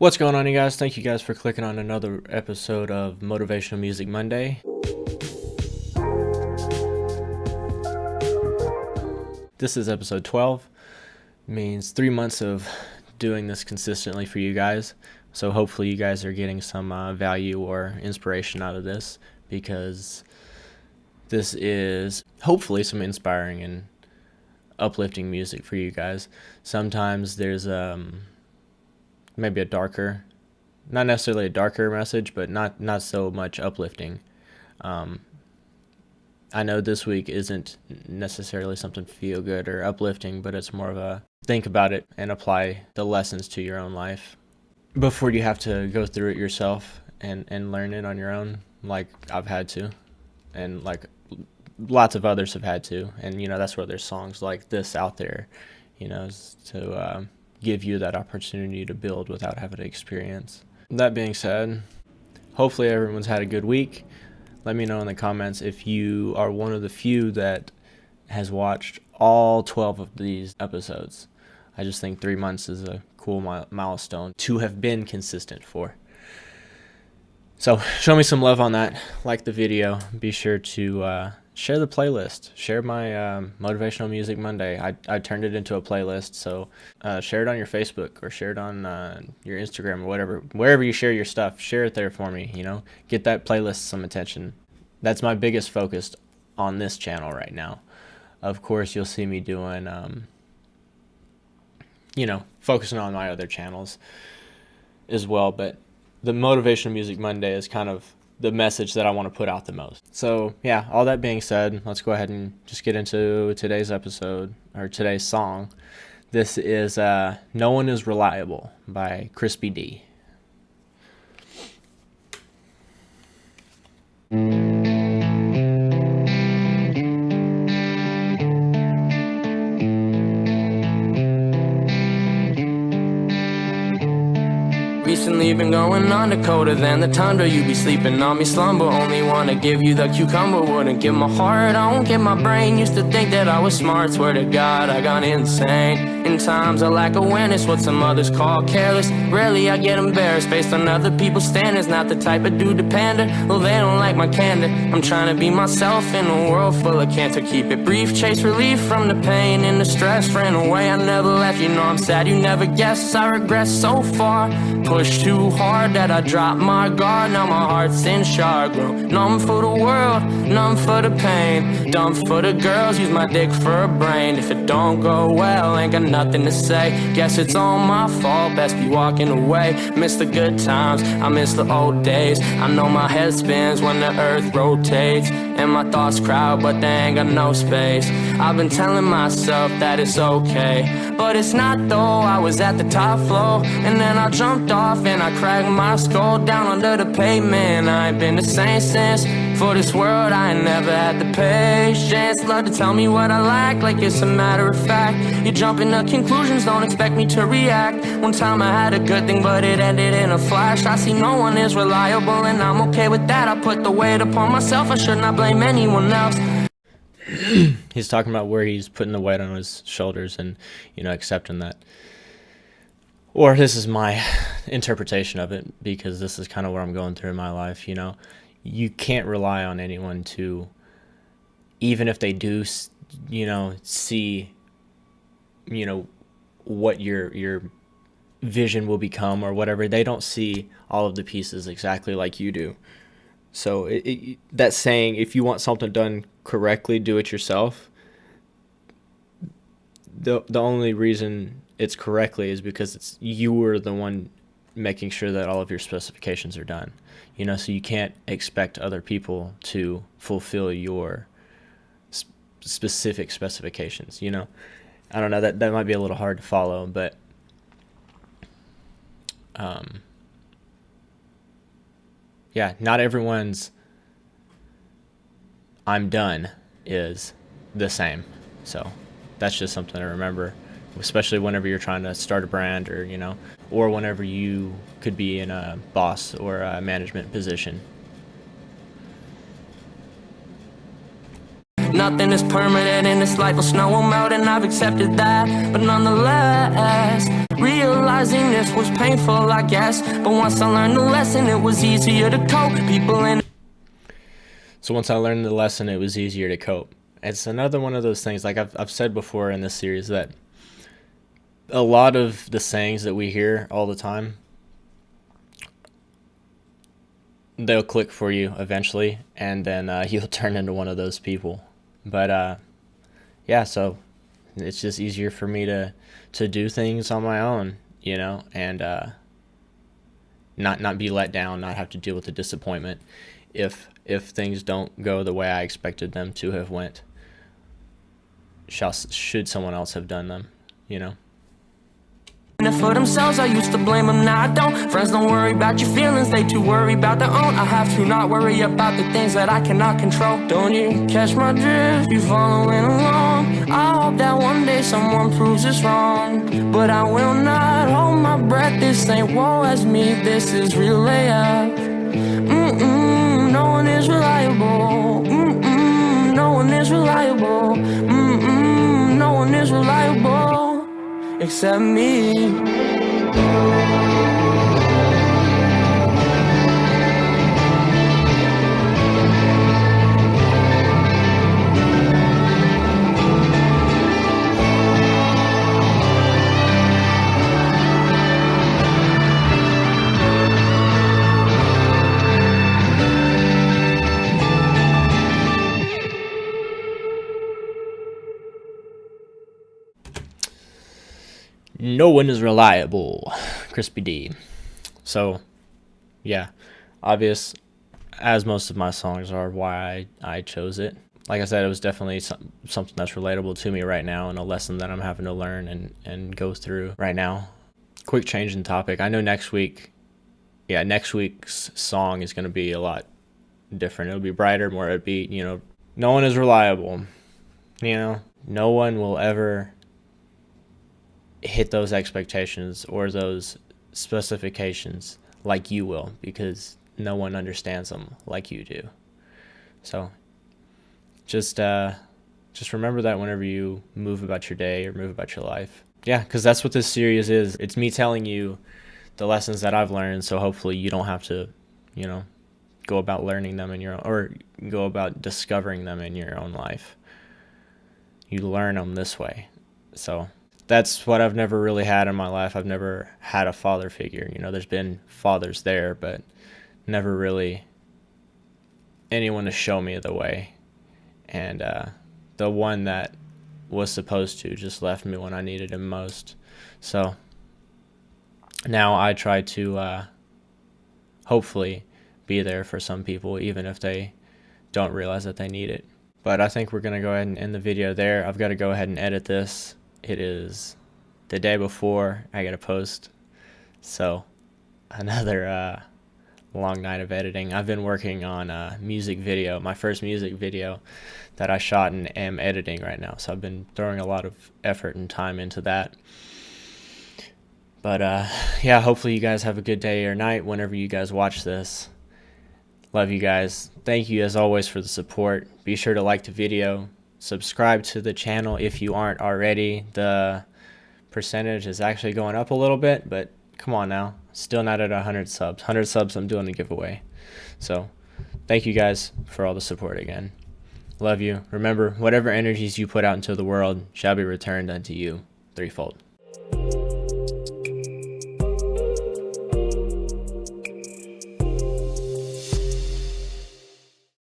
What's going on, you guys? Thank you guys for clicking on another episode of Motivational Music Monday. This is episode 12. Means 3 months of doing this consistently for you guys. So hopefully you guys are getting some value or inspiration out of this, because this is hopefully some inspiring and uplifting music for you guys. Sometimes there's maybe a darker, not necessarily a darker message, but not so much uplifting. I know this week isn't necessarily something feel good or uplifting, but it's more of a think about it and apply the lessons to your own life before you have to go through it yourself and learn it on your own, like I've had to, and like lots of others have had to. And that's where there's songs like this out there, to give you that opportunity to build without having to experience. That being said, hopefully everyone's had a good week. Let me know in the comments if you are one of the few that has watched all 12 of these episodes. I just think 3 months is a cool milestone to have been consistent for. So show me some love on that. Like the video. Be sure to share the playlist. Share my Motivational Music Monday. I turned it into a playlist, so share it on your Facebook or share it on your Instagram or whatever. Wherever you share your stuff, share it there for me. Get that playlist some attention. That's my biggest focus on this channel right now. Of course, you'll see me doing, focusing on my other channels as well, but the Motivational Music Monday is kind of the message that I want to put out the most. So yeah, all that being said, let's go ahead and just get into today's episode, or today's song. This is No One Is Reliable by ChrispyD. Recently been going on the colder than the tundra. You be sleeping on me, slumber. Only wanna give you the cucumber. Wouldn't give my heart, I won't give my brain. Used to think that I was smart, swear to God I gone insane. In times of lack of awareness, what some others call careless. Rarely I get embarrassed based on other people's standards. Not the type of dude to pander, well they don't like my candor. I'm trying to be myself in a world full of cancer. Keep it brief, chase relief from the pain and the stress. Ran away, I never left, I'm sad you never guessed. I regress so far, pushed too hard that I dropped my guard. Now my heart's in shark, grown numb for the world, numb for the pain, dumb for the girls, use my dick for a brain. If it don't go well, ain't got nothing to say. Guess it's all my fault, best be walking away. Miss the good times, I miss the old days. I know my head spins when the earth rotates, and my thoughts crowd, but they ain't got no space. I've been telling myself that it's okay, but it's not though. I was at the top floor, and then I jumped off and I cracked my skull down under the pavement. I ain't been the same since. For this world I ain't never had the patience. Love to tell me what I like it's a matter of fact. You jump into conclusions, don't expect me to react. One time I had a good thing, but it ended in a flash. I see no one is reliable, and I'm okay with that. I put the weight upon myself, I should not blame anyone else. He's talking about where he's putting the weight on his shoulders and accepting that. Or this is my interpretation of it, because this is kind of what I'm going through in my life. You can't rely on anyone to, even if they do see what your vision will become or whatever, they don't see all of the pieces exactly like you do. So that saying, if you want something done correctly, do it yourself. The only reason it's correctly is because you were the one making sure that all of your specifications are done. So you can't expect other people to fulfill your specific specifications. I don't know, that might be a little hard to follow, but yeah, not everyone's I'm done is the same. So that's just something to remember, especially whenever you're trying to start a brand, or whenever you could be in a boss or a management position. Nothing is permanent in this life, will snow will melt, and I've accepted that. But nonetheless, Realizing this was painful, I guess, but once I learned the lesson, it was easier to cope. People in So once I learned the lesson, it was easier to cope. It's another one of those things, like I've said before in this series, that a lot of the sayings that we hear all the time, they'll click for you eventually, and then you'll turn into one of those people. But yeah, so it's just easier for me to do things on my own, and not be let down, not have to deal with the disappointment if things don't go the way I expected them to have went. Should someone else have done them, it for themselves, I used to blame them, now I don't. Friends don't worry about your feelings, they too worry about their own. I have to not worry about the things that I cannot control. Don't you catch my drift, you following along. I hope that one day someone proves us wrong, but I will not hold my breath. This ain't woe as me, this is real AF. No one is reliable. No one is reliable. No one is reliable except me. No one is reliable, ChrispyD. So, yeah, obvious, as most of my songs are, why I chose it. Like I said, it was definitely something that's relatable to me right now, and a lesson that I'm having to learn and go through right now. Quick change in topic. I know next week's song is going to be a lot different. It'll be brighter, more upbeat. No one is reliable. No one will ever hit those expectations or those specifications like you will, because no one understands them like you do. So just remember that whenever you move about your day or move about your life. Yeah, because that's what this series is. It's me telling you the lessons that I've learned, so hopefully you don't have to go about learning them or go about discovering them in your own life. You learn them this way. So that's what I've never really had in my life. I've never had a father figure. There's been fathers there, but never really anyone to show me the way. And the one that was supposed to just left me when I needed him most. So now I try to hopefully be there for some people, even if they don't realize that they need it. But I think we're going to go ahead and end the video there. I've got to go ahead and edit this. It is the day before I got to post, so another long night of editing. I've been working on a music video, my first music video that I shot and am editing right now, so I've been throwing a lot of effort and time into that. But yeah, hopefully you guys have a good day or night whenever you guys watch this. Love you guys. Thank you as always for the support. Be sure to like the video. Subscribe to the channel if you aren't already. The percentage is actually going up a little bit, but come on now. Still not at 100 subs. 100 subs, I'm doing a giveaway. So thank you guys for all the support again. Love you. Remember, whatever energies you put out into the world shall be returned unto you threefold.